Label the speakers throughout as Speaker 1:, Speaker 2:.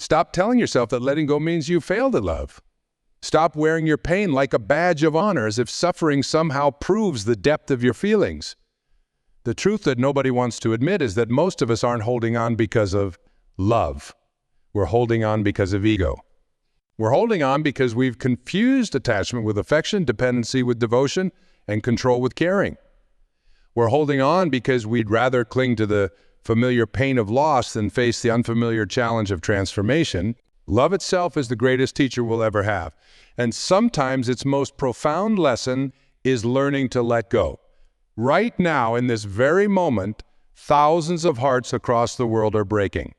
Speaker 1: Stop telling yourself that letting go means you failed at love. Stop wearing your pain like a badge of honor as if suffering somehow proves the depth of your feelings. The truth that nobody wants to admit is that most of us aren't holding on because of love. We're holding on because of ego. We're holding on because we've confused attachment with affection, dependency with devotion, and control with caring. We're holding on because we'd rather cling to the familiar pain of loss than face the unfamiliar challenge of transformation. Love itself is the greatest teacher we'll ever have. And sometimes its most profound lesson is learning to let go. Right now, in this very moment, thousands of hearts across the world are breaking.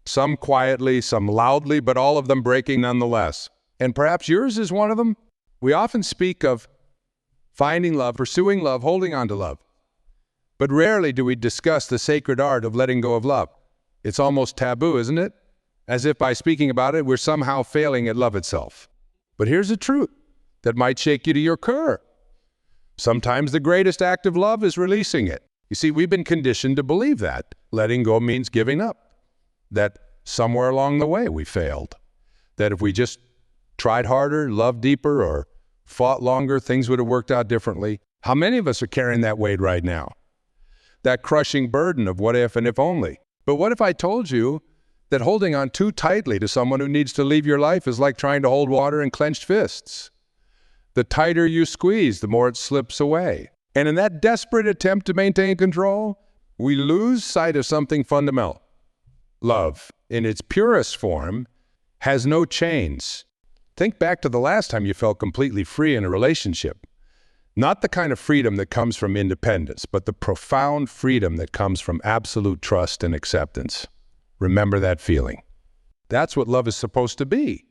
Speaker 1: Some quietly, some loudly, but all of them breaking nonetheless. And perhaps yours is one of them. We often speak of finding love, pursuing love, holding on to love. But rarely do we discuss the sacred art of letting go of love. It's almost taboo, isn't it? As if by speaking about it, we're somehow failing at love itself. But here's a truth that might shake you to your core. Sometimes the greatest act of love is releasing it. You see, we've been conditioned to believe that letting go means giving up. That somewhere along the way we failed. That if we just tried harder, loved deeper, or fought longer, things would have worked out differently. How many of us are carrying that weight right now? That crushing burden of what if and if only. But what if I told you that holding on too tightly to someone who needs to leave your life is like trying to hold water in clenched fists? The tighter you squeeze, the more it slips away. And in that desperate attempt to maintain control, we lose sight of something fundamental. Love, in its purest form, has no chains. Think back to the last time you felt completely free in a relationship. Not the kind of freedom that comes from independence, but the profound freedom that comes from absolute trust and acceptance. Remember that feeling. That's what love is supposed to be.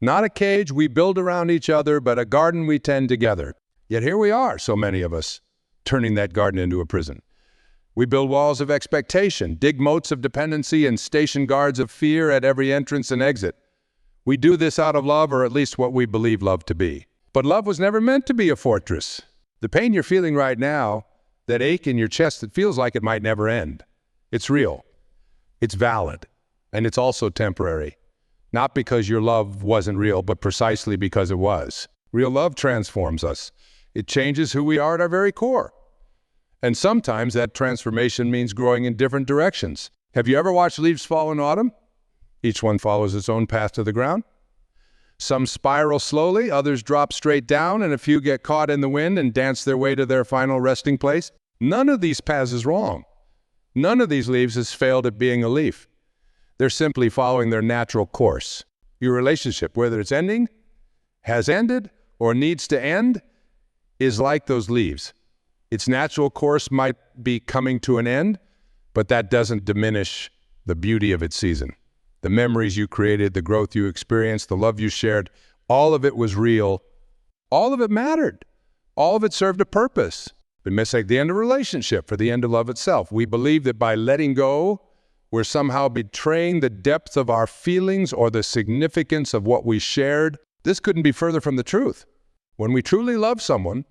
Speaker 1: Not a cage we build around each other, but a garden we tend together. Yet here we are, so many of us, turning that garden into a prison. We build walls of expectation, dig moats of dependency, and station guards of fear at every entrance and exit. We do this out of love, or at least what we believe love to be. But love was never meant to be a fortress. The pain you're feeling right now, that ache in your chest that feels like it might never end, it's real. It's valid, and it's also temporary. Not because your love wasn't real, but precisely because it was. Real love transforms us. It changes who we are at our very core. And sometimes that transformation means growing in different directions. Have you ever watched leaves fall in autumn? Each one follows its own path to the ground. Some spiral slowly, others drop straight down, and a few get caught in the wind and dance their way to their final resting place. None of these paths is wrong. None of these leaves has failed at being a leaf. They're simply following their natural course. Your relationship, whether it's ending, has ended, or needs to end, is like those leaves. Its natural course might be coming to an end, but that doesn't diminish the beauty of its season. The memories you created, the growth you experienced, the love you shared, all of it was real. All of it mattered. All of it served a purpose. We mistake the end of a relationship for the end of love itself. We believe that by letting go, we're somehow betraying the depth of our feelings or the significance of what we shared. This couldn't be further from the truth. When we truly love someone,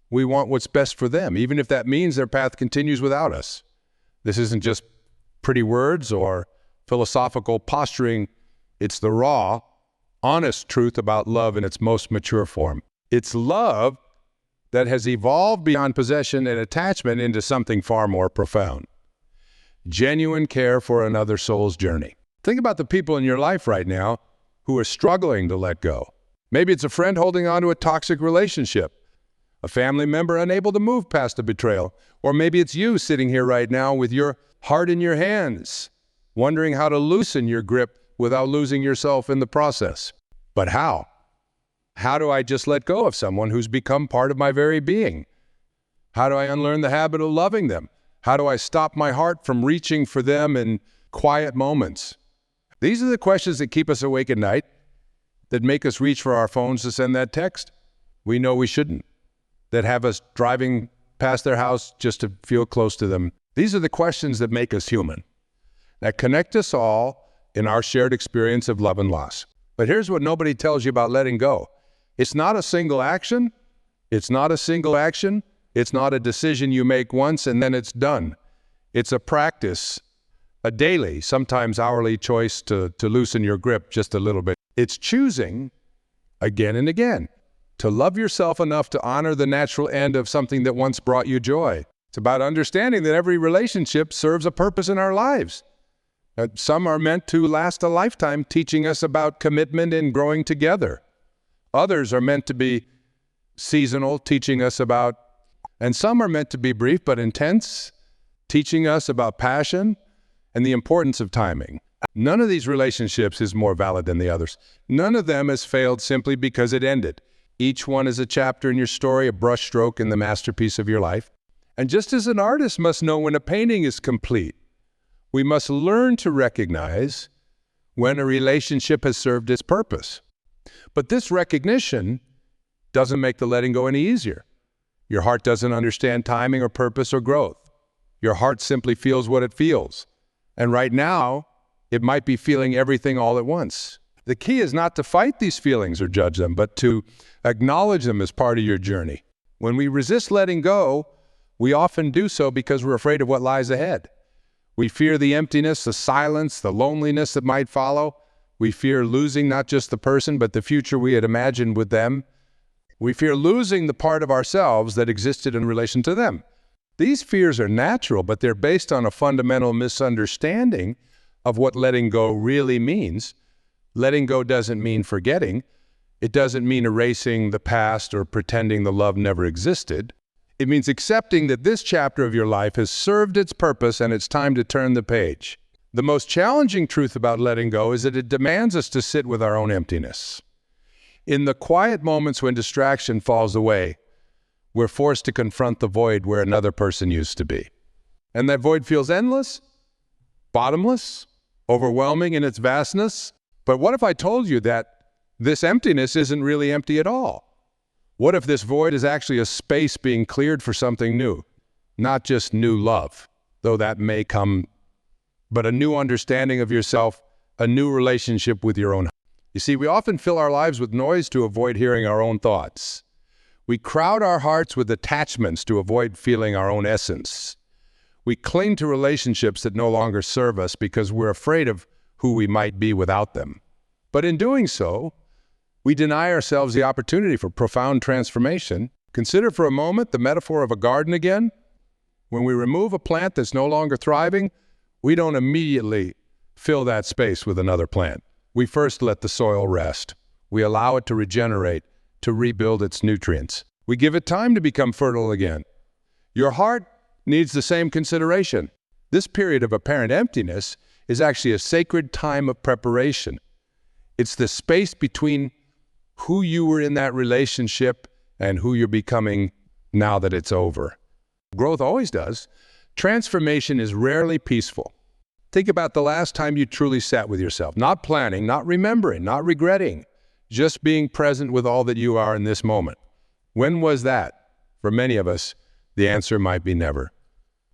Speaker 1: we want what's best for them, even if that means their path continues without us. This isn't just pretty words or philosophical posturing. It's the raw, honest truth about love in its most mature form. It's love that has evolved beyond possession and attachment into something far more profound. Genuine care for another soul's journey. Think about the people in your life right now who are struggling to let go. Maybe it's a friend holding on to a toxic relationship, a family member unable to move past a betrayal, or maybe it's you sitting here right now with your heart in your hands, wondering how to loosen your grip without losing yourself in the process. But how? How do I just let go of someone who's become part of my very being? How do I unlearn the habit of loving them? How do I stop my heart from reaching for them in quiet moments? These are the questions that keep us awake at night, that make us reach for our phones to send that text we know we shouldn't, that have us driving past their house just to feel close to them. These are the questions that make us human, that connect us all in our shared experience of love and loss. But here's what nobody tells you about letting go. It's not a single action. It's not a single action. It's not a decision you make once and then it's done. It's a practice a daily, sometimes hourly choice to loosen your grip just a little bit. It's choosing again and again to love yourself enough to honor the natural end of something that once brought you joy. It's about understanding that every relationship serves a purpose in our lives. Some are meant to last a lifetime, teaching us about commitment and growing together. Others are meant to be seasonal, teaching us about, and some are meant to be brief but intense, teaching us about passion and the importance of timing. None of these relationships is more valid than the others. None of them has failed simply because it ended. Each one is a chapter in your story, a brushstroke in the masterpiece of your life. And just as an artist must know when a painting is complete, we must learn to recognize when a relationship has served its purpose. But this recognition doesn't make the letting go any easier. Your heart doesn't understand timing or purpose or growth. Your heart simply feels what it feels. And right now, it might be feeling everything all at once. The key is not to fight these feelings or judge them, but to acknowledge them as part of your journey. When we resist letting go, we often do so because we're afraid of what lies ahead. We fear the emptiness, the silence, the loneliness that might follow. We fear losing not just the person, but the future we had imagined with them. We fear losing the part of ourselves that existed in relation to them. These fears are natural, but they're based on a fundamental misunderstanding of what letting go really means. Letting go doesn't mean forgetting. It doesn't mean erasing the past or pretending the love never existed. It means accepting that this chapter of your life has served its purpose and it's time to turn the page. The most challenging truth about letting go is that it demands us to sit with our own emptiness. In the quiet moments when distraction falls away, we're forced to confront the void where another person used to be. And that void feels endless, bottomless, overwhelming in its vastness. But what if I told you that this emptiness isn't really empty at all? What if this void is actually a space being cleared for something new? Not just new love, though that may come, but a new understanding of yourself, a new relationship with your own. You see, we often fill our lives with noise to avoid hearing our own thoughts. We crowd our hearts with attachments to avoid feeling our own essence. We cling to relationships that no longer serve us because we're afraid of who we might be without them. But in doing so, we deny ourselves the opportunity for profound transformation. Consider for a moment the metaphor of a garden again. When we remove a plant that's no longer thriving, we don't immediately fill that space with another plant. We first let the soil rest. We allow it to regenerate, to rebuild its nutrients. We give it time to become fertile again. Your heart needs the same consideration. This period of apparent emptiness is actually a sacred time of preparation. It's the space between who you were in that relationship and who you're becoming now that it's over. Growth always does. Transformation is rarely peaceful. Think about the last time you truly sat with yourself, not planning, not remembering, not regretting, just being present with all that you are in this moment. When was that? For many of us, the answer might be never.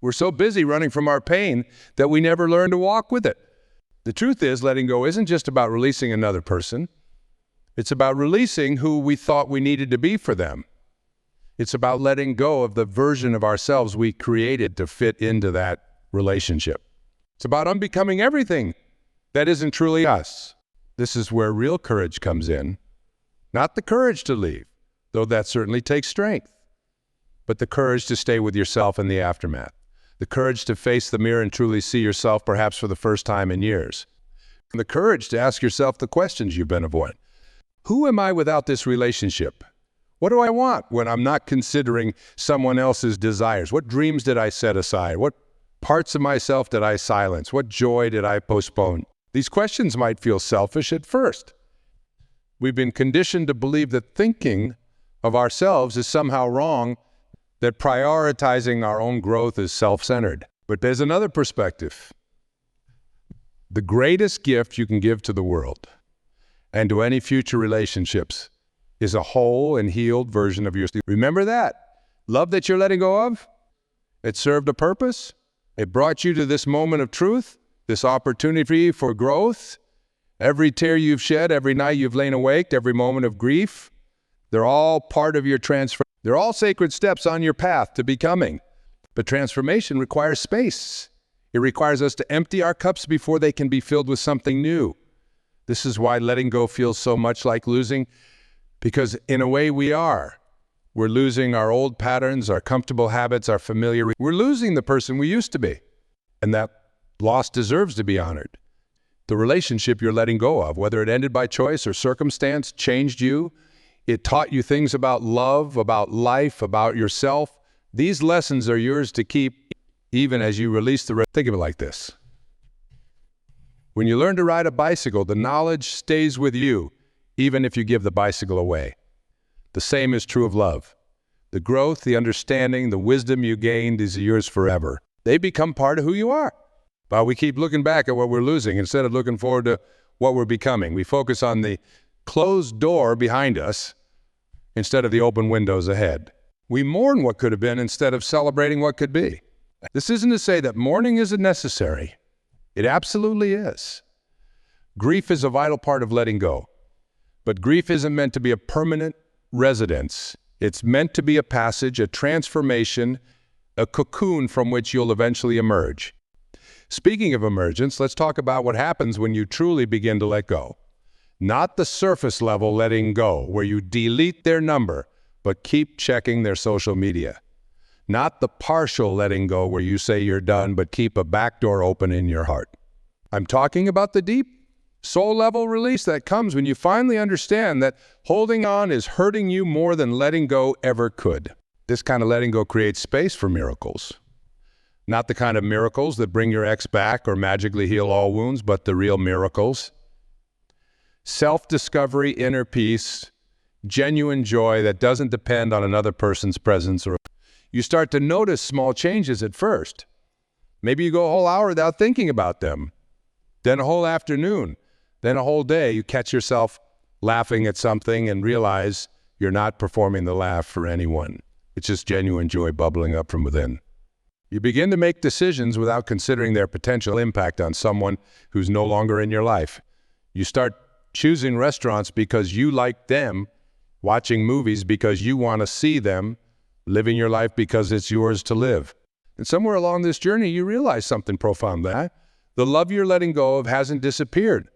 Speaker 1: We're so busy running from our pain that we never learn to walk with it. The truth is, letting go isn't just about releasing another person. It's about releasing who we thought we needed to be for them. It's about letting go of the version of ourselves we created to fit into that relationship. It's about unbecoming everything that isn't truly us. This is where real courage comes in. Not the courage to leave, though that certainly takes strength, but the courage to stay with yourself in the aftermath. The courage to face the mirror and truly see yourself perhaps for the first time in years. And the courage to ask yourself the questions you've been avoiding. Who am I without this relationship? What do I want when I'm not considering someone else's desires? What dreams did I set aside? What parts of myself did I silence? What joy did I postpone? These questions might feel selfish at first. We've been conditioned to believe that thinking of ourselves is somehow wrong, that prioritizing our own growth is self-centered. But there's another perspective. The greatest gift you can give to the world and to any future relationships is a whole and healed version of yourself. Remember that. Love that you're letting go of, it served a purpose. It brought you to this moment of truth, this opportunity for growth. Every tear you've shed, every night you've lain awake, every moment of grief, they're all part of your transformation. They're all sacred steps on your path to becoming. But transformation requires space. It requires us to empty our cups before they can be filled with something new. This is why letting go feels so much like losing, because in a way we are. We're losing our old patterns, our comfortable habits, our familiar. We're losing the person we used to be. And that loss deserves to be honored. The relationship you're letting go of, whether it ended by choice or circumstance, changed you. It taught you things about love, about life, about yourself. These lessons are yours to keep even as you release the rest. Think of it like this. When you learn to ride a bicycle, the knowledge stays with you, even if you give the bicycle away. The same is true of love. The growth, the understanding, the wisdom you gained is yours forever. They become part of who you are. But we keep looking back at what we're losing instead of looking forward to what we're becoming. We focus on the closed door behind us instead of the open windows ahead. We mourn what could have been instead of celebrating what could be. This isn't to say that mourning isn't necessary. It absolutely is. Grief is a vital part of letting go. But grief isn't meant to be a permanent residence. It's meant to be a passage, a transformation, a cocoon from which you'll eventually emerge. Speaking of emergence, let's talk about what happens when you truly begin to let go. Not the surface level letting go, where you delete their number, but keep checking their social media. Not the partial letting go, where you say you're done, but keep a back door open in your heart. I'm talking about the deep, soul-level release that comes when you finally understand that holding on is hurting you more than letting go ever could. This kind of letting go creates space for miracles. Not the kind of miracles that bring your ex back or magically heal all wounds, but the real miracles. Self-discovery, inner peace, genuine joy that doesn't depend on another person's presence. You start to notice small changes at first. Maybe you go a whole hour without thinking about them, then a whole afternoon, then a whole day. You catch yourself laughing at something and realize you're not performing the laugh for anyone. It's just genuine joy bubbling up from within. You begin to make decisions without considering their potential impact on someone who's no longer in your life. You start choosing restaurants because you like them, watching movies because you want to see them, living your life because it's yours to live. And somewhere along this journey, you realize something profound, that the love you're letting go of hasn't disappeared.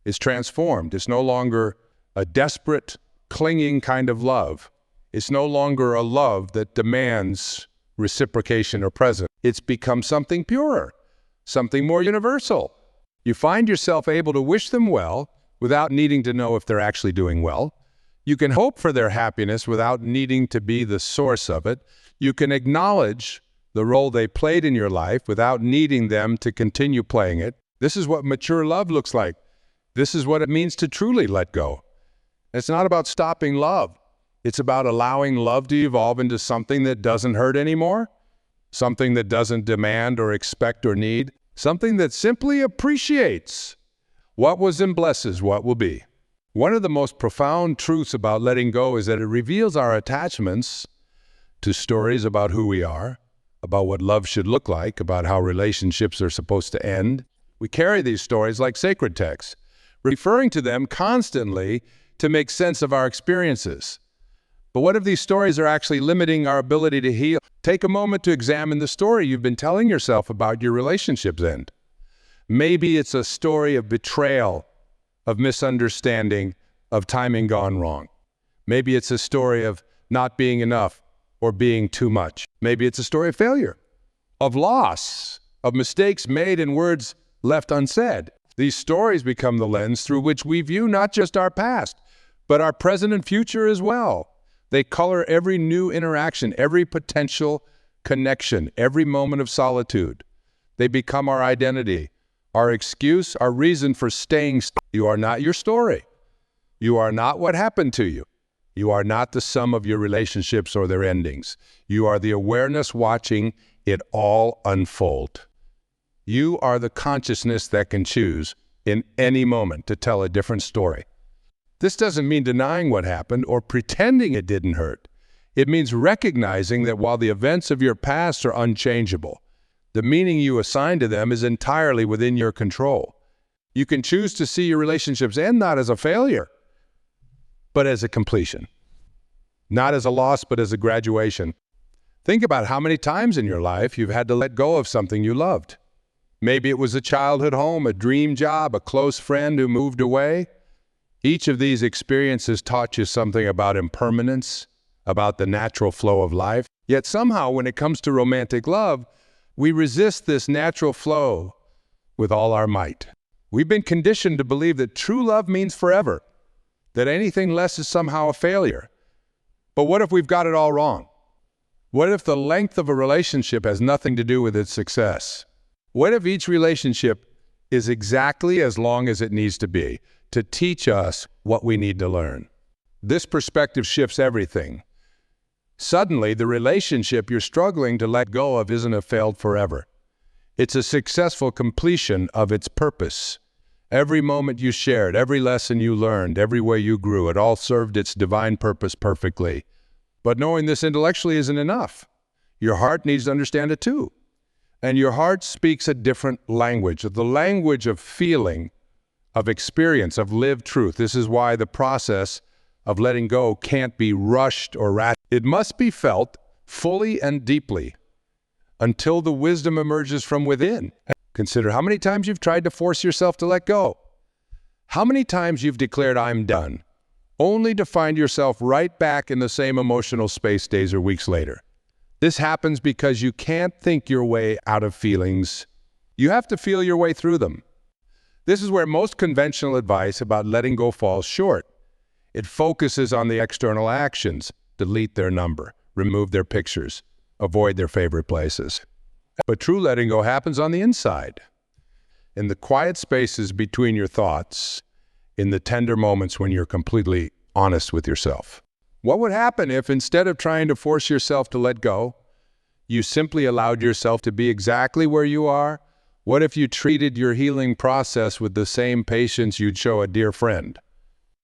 Speaker 1: It's transformed. It's no longer a desperate, clinging kind of love. It's no longer a love that demands reciprocation or present. It's become something purer, something more universal. You find yourself able to wish them well without needing to know if they're actually doing well. You can hope for their happiness without needing to be the source of it. You can acknowledge the role they played in your life without needing them to continue playing it. This is what mature love looks like. This is what it means to truly let go. It's not about stopping love. It's about allowing love to evolve into something that doesn't hurt anymore, something that doesn't demand or expect or need, something that simply appreciates what was and blesses what will be. One of the most profound truths about letting go is that it reveals our attachments to stories about who we are, about what love should look like, about how relationships are supposed to end. We carry these stories like sacred texts, referring to them constantly to make sense of our experiences. But what if these stories are actually limiting our ability to heal? Take a moment to examine the story you've been telling yourself about your relationship's end. Maybe it's a story of betrayal, of misunderstanding, of timing gone wrong. Maybe it's a story of not being enough or being too much. Maybe it's a story of failure, of loss, of mistakes made and words left unsaid. These stories become the lens through which we view not just our past, but our present and future as well. They color every new interaction, every potential connection, every moment of solitude. They become our identity, our excuse, our reason for staying. You are not your story. You are not what happened to you. You are not the sum of your relationships or their endings. You are the awareness watching it all unfold. You are the consciousness that can choose in any moment to tell a different story. This doesn't mean denying what happened or pretending it didn't hurt. It means recognizing that while the events of your past are unchangeable, the meaning you assign to them is entirely within your control. You can choose to see your relationships end not as a failure, but as a completion. Not as a loss, but as a graduation. Think about how many times in your life you've had to let go of something you loved. Maybe it was a childhood home, a dream job, a close friend who moved away. Each of these experiences taught you something about impermanence, about the natural flow of life. Yet somehow, when it comes to romantic love, we resist this natural flow with all our might. We've been conditioned to believe that true love means forever, that anything less is somehow a failure. But what if we've got it all wrong? What if the length of a relationship has nothing to do with its success? What if each relationship is exactly as long as it needs to be to teach us what we need to learn? This perspective shifts everything. Suddenly, the relationship you're struggling to let go of isn't a failed forever. It's a successful completion of its purpose. Every moment you shared, every lesson you learned, every way you grew, it all served its divine purpose perfectly. But knowing this intellectually isn't enough. Your heart needs to understand it too. And your heart speaks a different language, the language of feeling, of experience, of lived truth. This is why the process of letting go can't be rushed or rational. It must be felt fully and deeply until the wisdom emerges from within. Consider how many times you've tried to force yourself to let go. How many times you've declared, "I'm done," only to find yourself right back in the same emotional space days or weeks later. This happens because you can't think your way out of feelings. You have to feel your way through them. This is where most conventional advice about letting go falls short. It focuses on the external actions: delete their number, remove their pictures, avoid their favorite places. But true letting go happens on the inside, in the quiet spaces between your thoughts, in the tender moments when you're completely honest with yourself. What would happen if, instead of trying to force yourself to let go, you simply allowed yourself to be exactly where you are? What if you treated your healing process with the same patience you'd show a dear friend?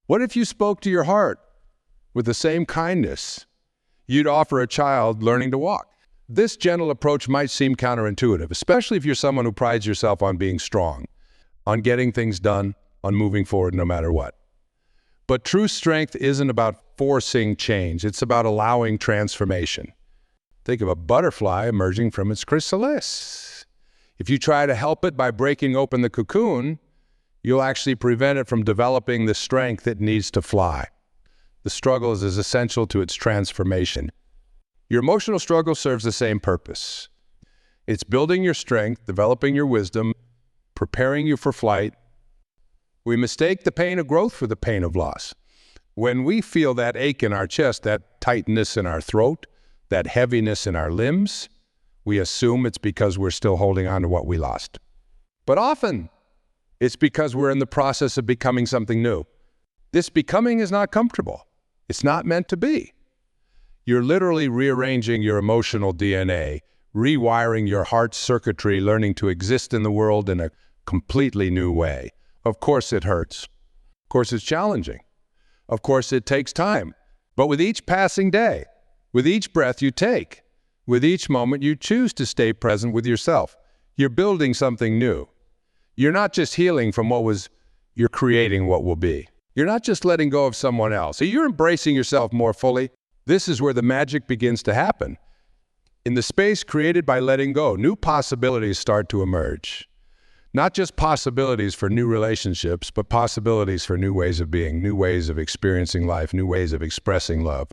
Speaker 1: What if you spoke to your heart with the same kindness you'd offer a child learning to walk? This gentle approach might seem counterintuitive, especially if you're someone who prides yourself on being strong, on getting things done, on moving forward no matter what. But true strength isn't about forcing change. It's about allowing transformation. Think of a butterfly emerging from its chrysalis. If you try to help it by breaking open the cocoon, you'll actually prevent it from developing the strength it needs to fly. The struggle is as essential to its transformation. Your emotional struggle serves the same purpose. It's building your strength, developing your wisdom, preparing you for flight. We mistake the pain of growth for the pain of loss. When we feel that ache in our chest, that tightness in our throat, that heaviness in our limbs, we assume it's because we're still holding on to what we lost. But often, it's because we're in the process of becoming something new. This becoming is not comfortable. It's not meant to be. You're literally rearranging your emotional DNA, rewiring your heart's circuitry, learning to exist in the world in a completely new way. Of course it hurts. Of course it's challenging. Of course it takes time. But with each passing day, with each breath you take, with each moment you choose to stay present with yourself, you're building something new. You're not just healing from what was, you're creating what will be. You're not just letting go of someone else. You're embracing yourself more fully. This is where the magic begins to happen. In the space created by letting go, new possibilities start to emerge. Not just possibilities for new relationships, but possibilities for new ways of being, new ways of experiencing life, new ways of expressing love.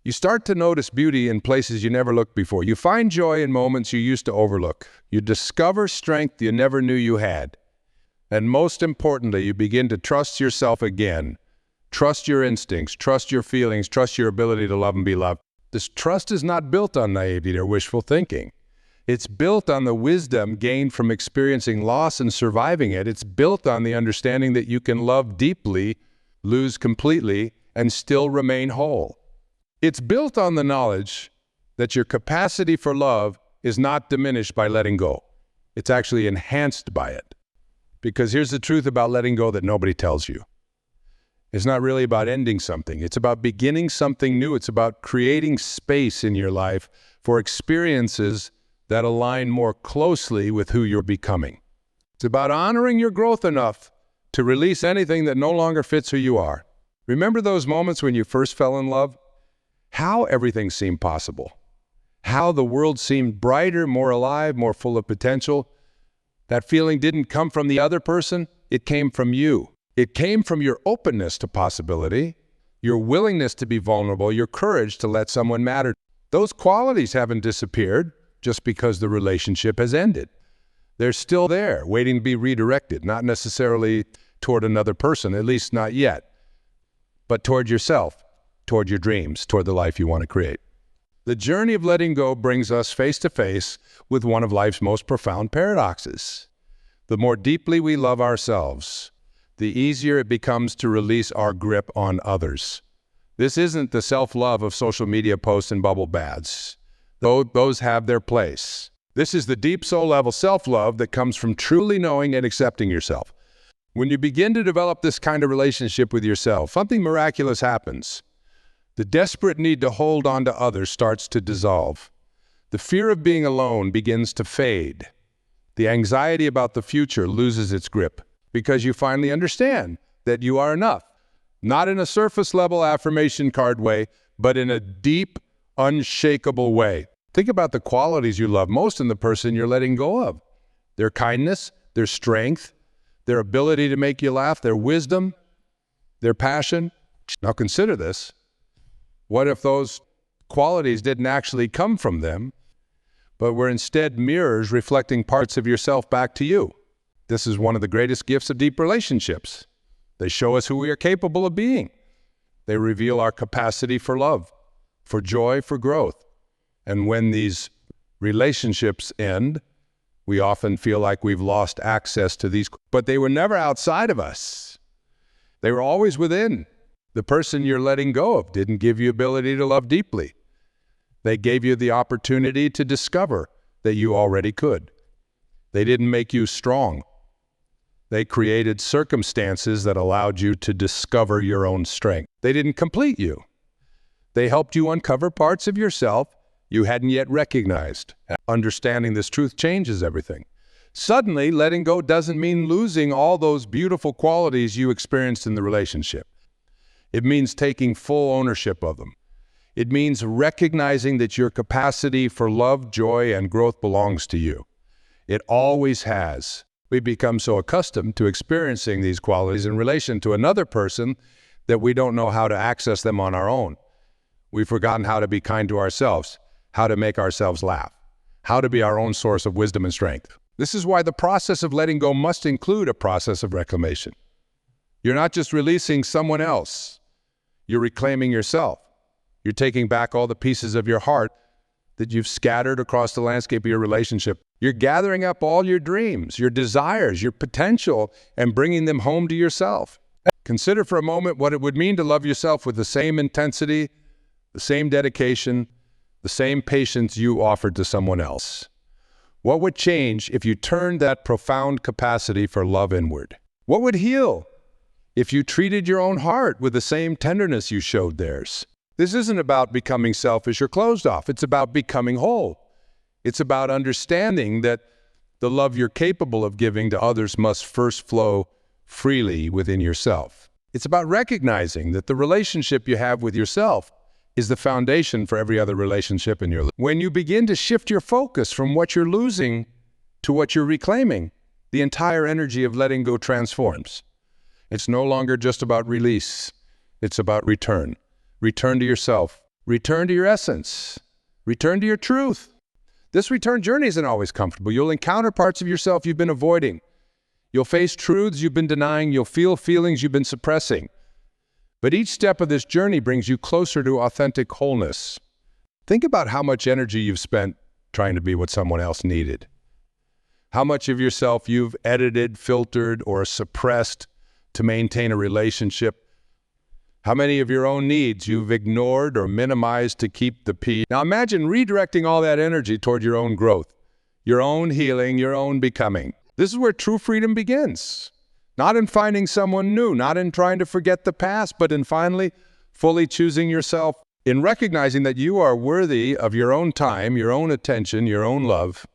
Speaker 1: You start to notice beauty in places you never looked before. You find joy in moments you used to overlook. You discover strength you never knew you had. And most importantly, you begin to trust yourself again. Trust your instincts, trust your feelings, trust your ability to love and be loved. This trust is not built on naivety or wishful thinking. It's built on the wisdom gained from experiencing loss and surviving it. It's built on the understanding that you can love deeply, lose completely, and still remain whole. It's built on the knowledge that your capacity for love is not diminished by letting go. It's actually enhanced by it. Because here's the truth about letting go that nobody tells you. It's not really about ending something. It's about beginning something new. It's about creating space in your life for experiences that align more closely with who you're becoming. It's about honoring your growth enough to release anything that no longer fits who you are. Remember those moments when you first fell in love? How everything seemed possible. How the world seemed brighter, more alive, more full of potential. That feeling didn't come from the other person, it came from you. It came from your openness to possibility, your willingness to be vulnerable, your courage to let someone matter. Those qualities haven't disappeared just because the relationship has ended. They're still there, waiting to be redirected, not necessarily toward another person, at least not yet, but toward yourself, toward your dreams, toward the life you want to create. The journey of letting go brings us face to face with one of life's most profound paradoxes. The more deeply we love ourselves, the easier it becomes to release our grip on others. This isn't the self-love of social media posts and bubble baths, though those have their place. This is the deep soul-level self-love that comes from truly knowing and accepting yourself. When you begin to develop this kind of relationship with yourself, something miraculous happens. The desperate need to hold on to others starts to dissolve. The fear of being alone begins to fade. The anxiety about the future loses its grip because you finally understand that you are enough. Not in a surface-level affirmation card way, but in a deep, unshakable way. Think about the qualities you love most in the person you're letting go of. Their kindness, their strength, their ability to make you laugh, their wisdom, their passion. Now consider this. What if those qualities didn't actually come from them, but were instead mirrors reflecting parts of yourself back to you? This is one of the greatest gifts of deep relationships. They show us who we are capable of being. They reveal our capacity for love, for joy, for growth. And when these relationships end, we often feel like we've lost access to these, but they were never outside of us. They were always within. The person you're letting go of didn't give you ability to love deeply. They gave you the opportunity to discover that you already could. They didn't make you strong. They created circumstances that allowed you to discover your own strength. They didn't complete you. They helped you uncover parts of yourself you hadn't yet recognized. Understanding this truth changes everything. Suddenly, letting go doesn't mean losing all those beautiful qualities you experienced in the relationship. It means taking full ownership of them. It means recognizing that your capacity for love, joy, and growth belongs to you. It always has. We become so accustomed to experiencing these qualities in relation to another person that we don't know how to access them on our own. We've forgotten how to be kind to ourselves, how to make ourselves laugh, how to be our own source of wisdom and strength. This is why the process of letting go must include a process of reclamation. You're not just releasing someone else. You're reclaiming yourself. You're taking back all the pieces of your heart that you've scattered across the landscape of your relationship. You're gathering up all your dreams, your desires, your potential, and bringing them home to yourself. Consider for a moment what it would mean to love yourself with the same intensity, the same dedication, the same patience you offered to someone else. What would change if you turned that profound capacity for love inward? What would heal if you treated your own heart with the same tenderness you showed theirs? This isn't about becoming selfish or closed off. It's about becoming whole. It's about understanding that the love you're capable of giving to others must first flow freely within yourself. It's about recognizing that the relationship you have with yourself is the foundation for every other relationship in your life. When you begin to shift your focus from what you're losing to what you're reclaiming, the entire energy of letting go transforms. It's no longer just about release. It's about return. Return to yourself. Return to your essence. Return to your truth. This return journey isn't always comfortable. You'll encounter parts of yourself you've been avoiding. You'll face truths you've been denying. You'll feel feelings you've been suppressing. But each step of this journey brings you closer to authentic wholeness. Think about how much energy you've spent trying to be what someone else needed. How much of yourself you've edited, filtered, or suppressed to maintain a relationship. How many of your own needs you've ignored or minimized to keep the peace. Now imagine redirecting all that energy toward your own growth, your own healing, your own becoming. This is where true freedom begins. Not in finding someone new, not in trying to forget the past, but in finally fully choosing yourself, in recognizing that you are worthy of your own time, your own attention, your own love,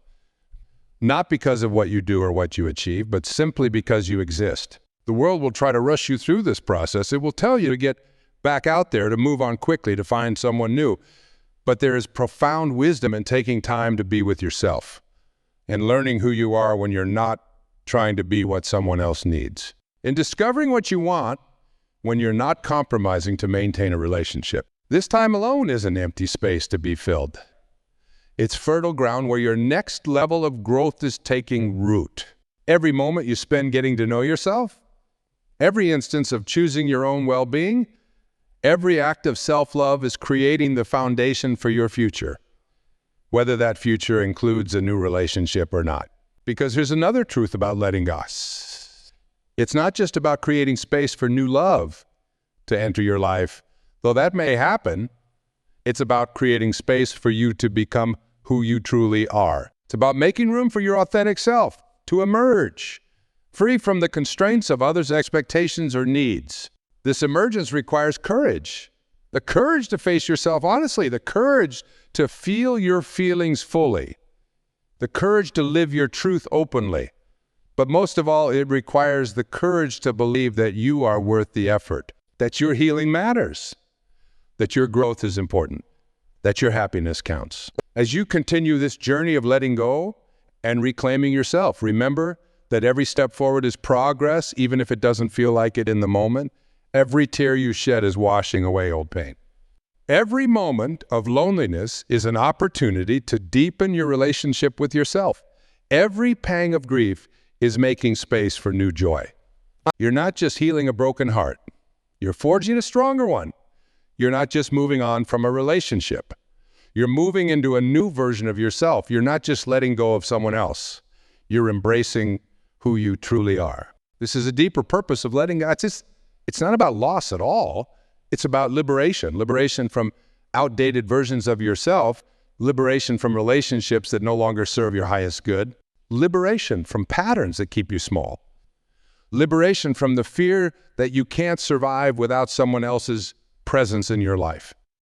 Speaker 1: not because of what you do or what you achieve, but simply because you exist. The world will try to rush you through this process. It will tell you to get back out there, to move on quickly, to find someone new. But there is profound wisdom in taking time to be with yourself. and learning who you are when you're not trying to be what someone else needs. In discovering what you want when you're not compromising to maintain a relationship. This time alone is an empty space to be filled. It's fertile ground where your next level of growth is taking root. Every moment you spend getting to know yourself, every instance of choosing your own well-being, every act of self-love is creating the foundation for your future, whether that future includes a new relationship or not. Because here's another truth about letting go. It's not just about creating space for new love to enter your life, though that may happen. It's about creating space for you to become who you truly are. It's about making room for your authentic self to emerge, free from the constraints of others' expectations or needs. This emergence requires courage. The courage to face yourself honestly, the courage to feel your feelings fully, the courage to live your truth openly. But most of all, it requires the courage to believe that you are worth the effort, that your healing matters, that your growth is important, that your happiness counts. As you continue this journey of letting go and reclaiming yourself, remember that every step forward is progress, even if it doesn't feel like it in the moment. Every tear you shed is washing away old pain. Every moment of loneliness is an opportunity to deepen your relationship with yourself. Every pang of grief is making space for new joy. You're not just healing a broken heart. You're forging a stronger one. You're not just moving on from a relationship. You're moving into a new version of yourself. You're not just letting go of someone else. You're embracing who you truly are. This is a deeper purpose of letting go. It's not about loss at all. It's about liberation. Liberation from outdated versions of yourself. Liberation from relationships that no longer serve your highest good. Liberation from patterns that keep you small. Liberation from the fear that you can't survive without someone else's presence in your life.